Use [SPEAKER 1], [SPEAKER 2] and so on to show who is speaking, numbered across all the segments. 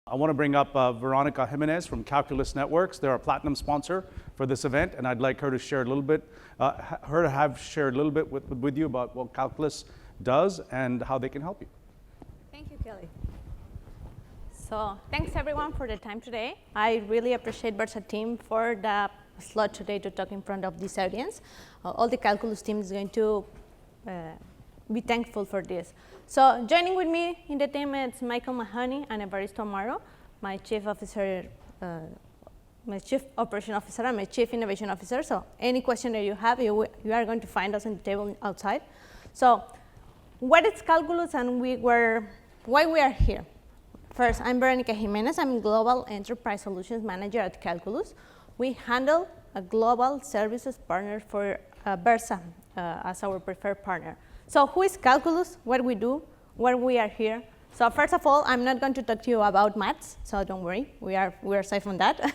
[SPEAKER 1] I want to bring up Verónica Jiménez from Calculus Networks. They're a platinum sponsor for this event, and I'd like her to share a little bit, shared a little bit with you about what Calculus does and how they can help you.
[SPEAKER 2] Thank you, Kelly. So thanks everyone for the time today. I really appreciate Versa team for the slot today to talk in front of this audience. All the Calculus team is going to be thankful for this. So joining with me in the team is Michael Mahoney and Evaristo Amaro, my chief officer, my chief operation officer and my chief innovation officer. So any question that you have, you are going to find us on the table outside. So what is Calculus and why we are here? First, I'm Verónica Jiménez. I'm Global Enterprise Solutions Manager at Calculus. We handle a global services partner for Versa as our preferred partner. So who is Calculus, what we do, why we are here? So first of all, I'm not going to talk to you about maths, so don't worry, we are safe from that.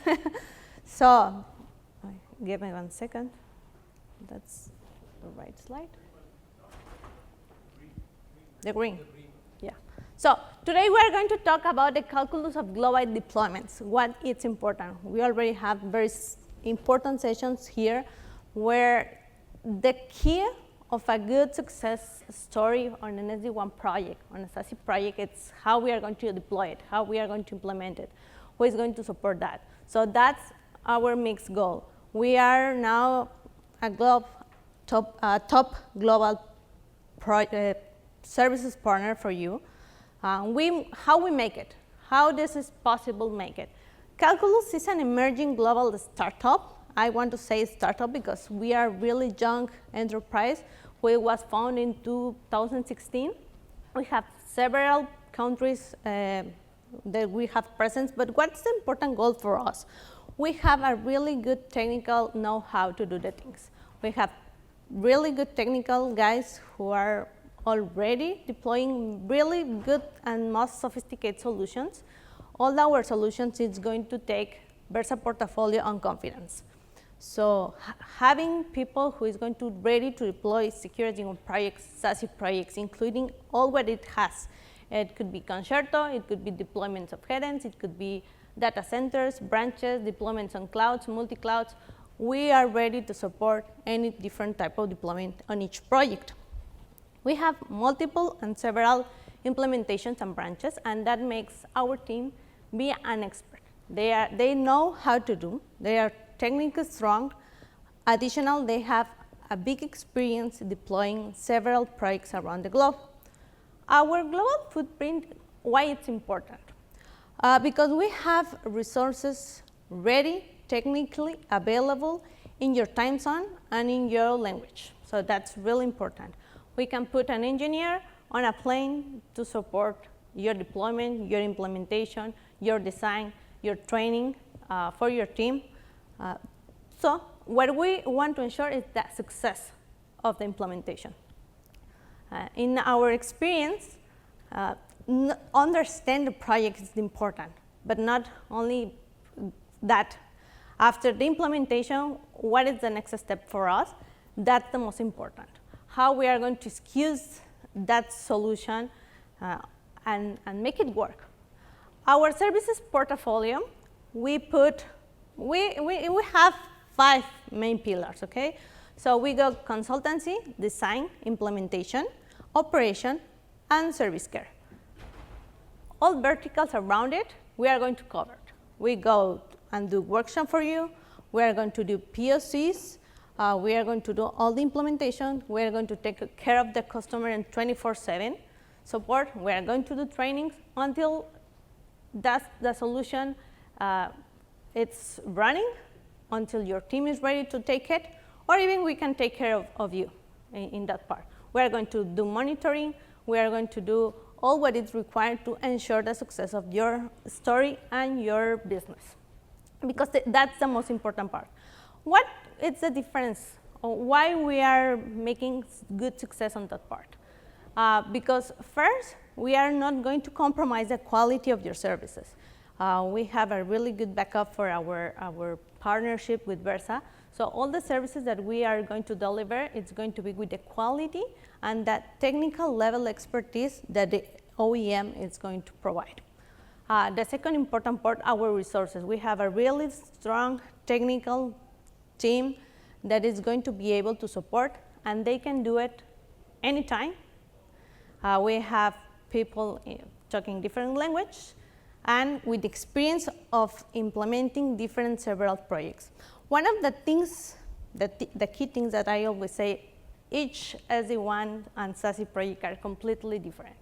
[SPEAKER 2] So give me 1 second. That's the right slide. The green. Yeah. So today we are going to talk about the calculus of global deployments, what is important. We already have very important sessions here where the key of a good success story on an SD1 project, on a SASE project, it's how we are going to deploy it, how we are going to implement it, who is going to support that. So that's our mixed goal. We are now a top global services partner for you. How we make it, how this is possible make it. Calculus is an emerging global startup. I want to say startup because we are really young enterprise. We was founded in 2016. We have several countries that we have presence, but what's the important goal for us? We have a really good technical know-how to do the things. We have really good technical guys who are already deploying really good and most sophisticated solutions. All our solutions is going to take Versa portfolio and confidence. So having people who is going to ready to deploy security on projects, SASE projects, including all what it has. It could be Concerto, it could be deployments of headends, it could be data centers, branches, deployments on clouds, multi-clouds. We are ready to support any different type of deployment on each project. We have multiple and several implementations and branches, and that makes our team be an expert. They know how to do. They are technically strong. Additional, they have a big experience deploying several projects around the globe. Our global footprint, why it's important? Because we have resources ready, technically available in your time zone and in your language. So that's really important. We can put an engineer on a plane to support your deployment, your implementation, your design, your training for your team. So what we want to ensure is the success of the implementation. In our experience, understand the project is important, but not only that. After the implementation, what is the next step for us? That's the most important. How we are going to use that solution and make it work. Our services portfolio, we have 5 main pillars, okay? So we go consultancy, design, implementation, operation, and service care. All verticals around it, we are going to cover it. We go and do workshop for you. We are going to do POCs. We are going to do all the implementation. We are going to take care of the customer in 24/7 support. We are going to do trainings until the solution it's running, until your team is ready to take it, or even we can take care of you in that part. We are going to do monitoring. We are going to do all what is required to ensure the success of your story and your business, because that's the most important part. What is the difference? Why we are making good success on that part? Because first, we are not going to compromise the quality of your services. We have a really good backup for our partnership with Versa. So all the services that we are going to deliver, it's going to be with the quality and that technical level expertise that the OEM is going to provide. The second important part, our resources. We have a really strong technical team that is going to be able to support, and they can do it anytime. We have people talking different language and with experience of implementing different several projects. One of the things, the key things that I always say, each SD-WAN and SASE project are completely different.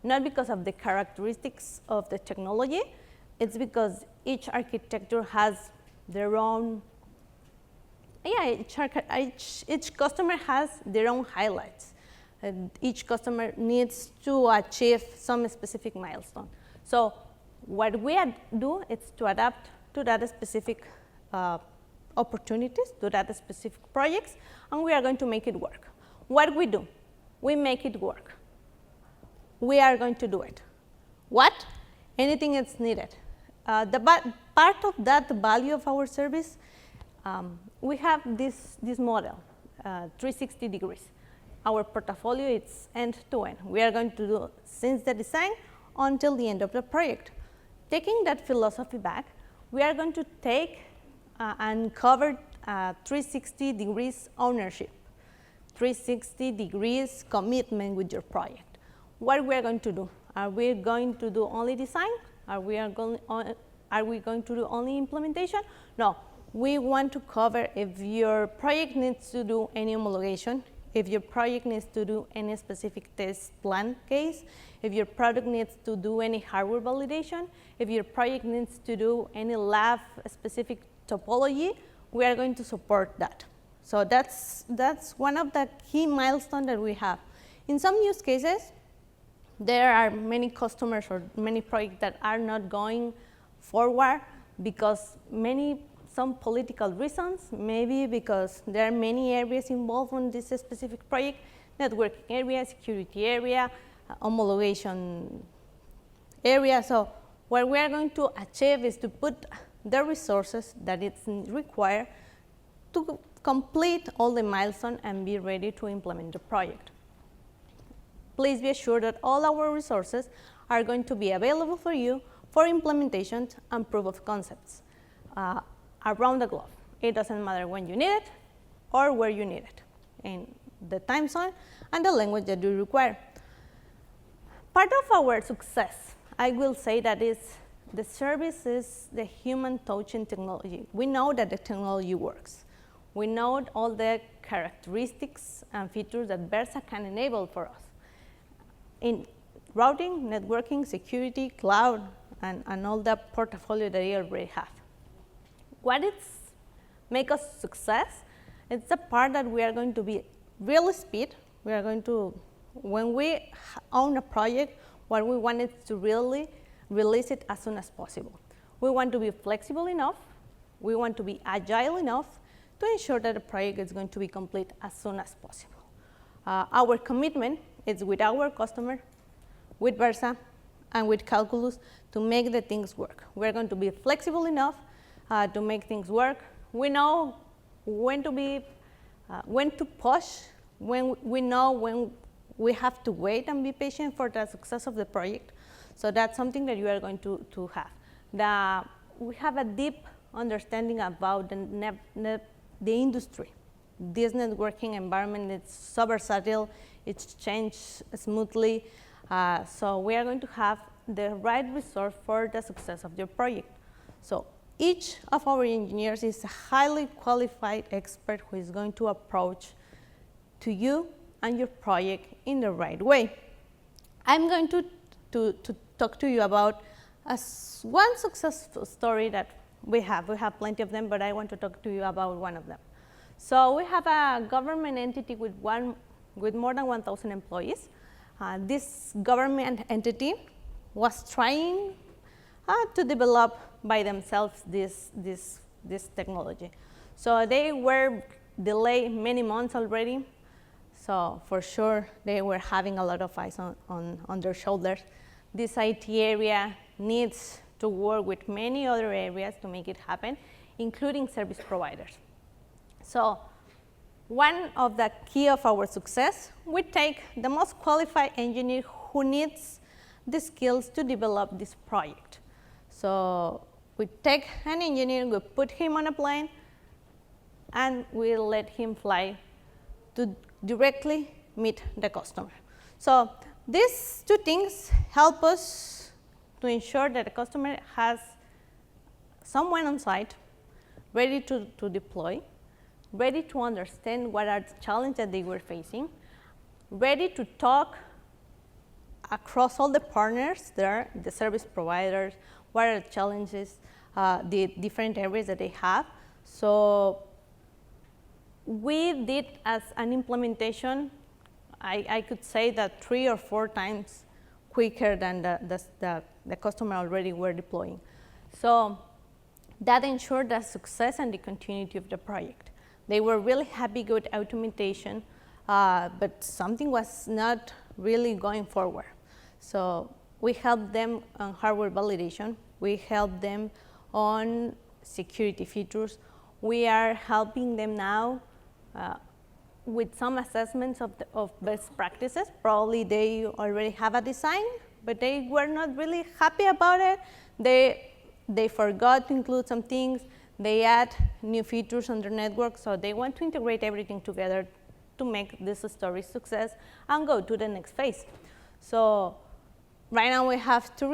[SPEAKER 2] Not because of the characteristics of the technology, it's because each architecture has their own, each customer has their own highlights. Each customer needs to achieve some specific milestone. So what we do is to adapt to that specific opportunities, to that specific projects, and we are going to make it work. What we do, we make it work. We are going to do it. What? Anything that's needed. Part of that value of our service, we have this model, 360 degrees. Our portfolio is end-to-end. We are going to do since the design until the end of the project. Taking that philosophy back, we are going to take and cover 360 degrees ownership, 360 degrees commitment with your project. What we are going to do? Are we going to do only design? Are we going to do only implementation? No, we want to cover if your project needs to do any homologation, if your project needs to do any specific test plan case, if your product needs to do any hardware validation, if your project needs to do any lab specific topology, we are going to support that. So that's one of the key milestones that we have. In some use cases, there are many customers or many projects that are not going forward because some political reasons, maybe because there are many areas involved in this specific project, networking area, security area, homologation area. So what we are going to achieve is to put the resources that it's required to complete all the milestones and be ready to implement the project. Please be assured that all our resources are going to be available for you for implementation and proof of concepts around the globe. It doesn't matter when you need it or where you need it, in the time zone and the language that you require. Part of our success, I will say, that is the service is the human touch in technology. We know that the technology works. We know all the characteristics and features that Versa can enable for us in routing, networking, security, cloud, and all the portfolio that you already have. What make us success? It's the part that we are going to be real speed. We are going to, when we own a project, what we want is to really release it as soon as possible. We want to be flexible enough. We want to be agile enough to ensure that the project is going to be complete as soon as possible. Our commitment is with our customer, with Versa, and with Calculus to make the things work. We're going to be flexible enough to make things work. We know when to push, when we know when we have to wait and be patient for the success of the project. So that's something that you are going to have. We have a deep understanding about the industry. This networking environment is so versatile, it's changed smoothly. So we are going to have the right resource for the success of your project. So each of our engineers is a highly qualified expert who is going to approach to you and your project in the right way. I'm going to talk to you about one successful story that we have. We have plenty of them, but I want to talk to you about one of them. So we have a government entity with more than 1,000 employees. This government entity was trying to develop by themselves this technology. So they were delayed many months already. So for sure, they were having a lot of eyes on their shoulders. This IT area needs to work with many other areas to make it happen, including service providers. So one of the key of our success, we take the most qualified engineer who needs the skills to develop this project. So we take an engineer, we put him on a plane, and we let him fly to directly meet the customer. So these two things help us to ensure that the customer has someone on site ready to deploy, ready to understand what are the challenges that they were facing, ready to talk across all the partners there, the service providers, what are the challenges, the different areas that they have. So we did as an implementation, I could say that 3 or 4 times quicker than the customer already were deploying. So that ensured the success and the continuity of the project. They were really happy with automation, but something was not really going forward. So we helped them on hardware validation. We helped them on security features. We are helping them now with some assessments of best practices. Probably they already have a design, but they were not really happy about it. They forgot to include some things. They add new features on their network, so they want to integrate everything together to make this story success and go to the next phase. So right now we have two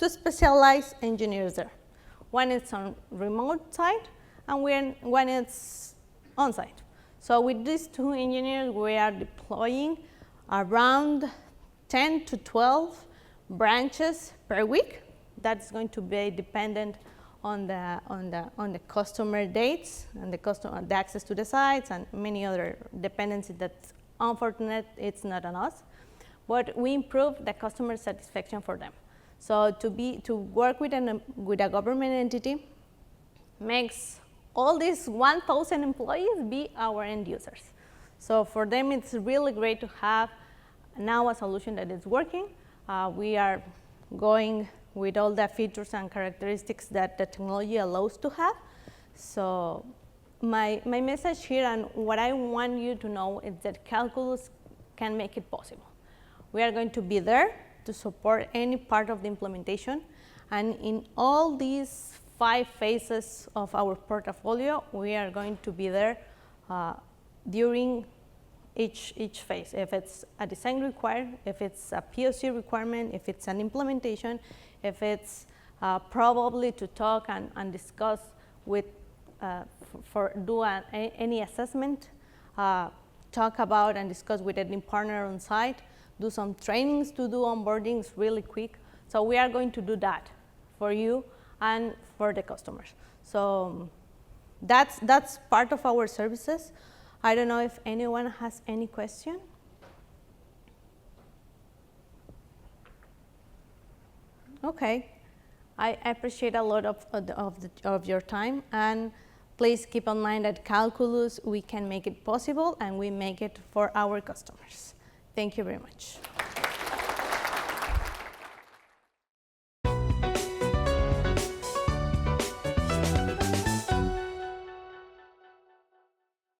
[SPEAKER 2] specialized engineers there. One is on remote site, and one is on site. So with these 2 engineers, we are deploying around 10 to 12 branches per week. That's going to be dependent on the customer dates and the access to the sites and many other dependencies that's unfortunate it's not on us. But we improve the customer satisfaction for them. So to work with a government entity makes all these 1,000 employees be our end users. So for them, it's really great to have now a solution that is working. We are going with all the features and characteristics that the technology allows to have. So my message here and what I want you to know is that Calculus can make it possible. We are going to be there to support any part of the implementation. And in all these 5 phases of our portfolio, we are going to be there during each phase. If it's a design required, if it's a POC requirement, if it's an implementation, if it's probably to talk and discuss with, any assessment, talk about and discuss with any partner on site, do some trainings to do onboardings really quick. So we are going to do that for you and for the customers. So that's part of our services. I don't know if anyone has any question. Okay, I appreciate a lot of your time, and please keep in mind that Calculus, we can make it possible and we make it for our customers. Thank you very much.